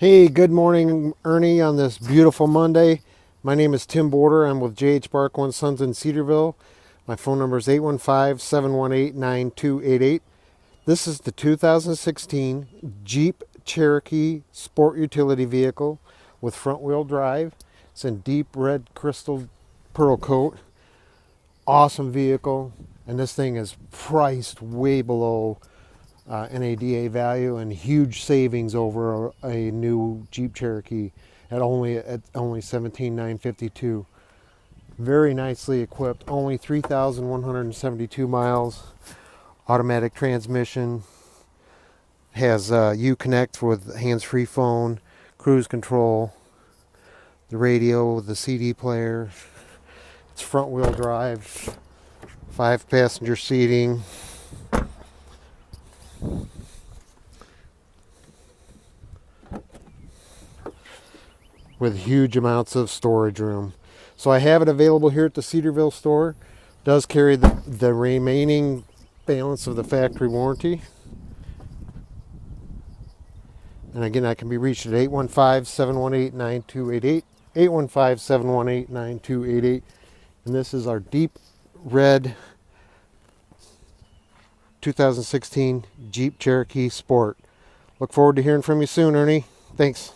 Hey, good morning, Ernie, on this beautiful Monday. My name is Tim Border. I'm with J.H. Barkau & Sons in Cedarville. My phone number is 815-718-9288. This is the 2016 Jeep Cherokee Sport Utility Vehicle with front-wheel drive. It's in deep red crystal pearl coat. Awesome vehicle. And this thing is priced way below NADA value and huge savings over a new Jeep Cherokee at only $17,952. Very nicely equipped, only 3,172 miles. Automatic transmission, has Uconnect with hands-free phone, cruise control, the radio, the CD player. It's front-wheel drive, 5-passenger seating. With huge amounts of storage room. So I have it available here at the Cedarville store. Does carry the remaining balance of the factory warranty. And again, I can be reached at 815-718-9288. 815-718-9288. And this is our deep red 2016 Jeep Cherokee Sport. Look forward to hearing from you soon, Ernie. Thanks.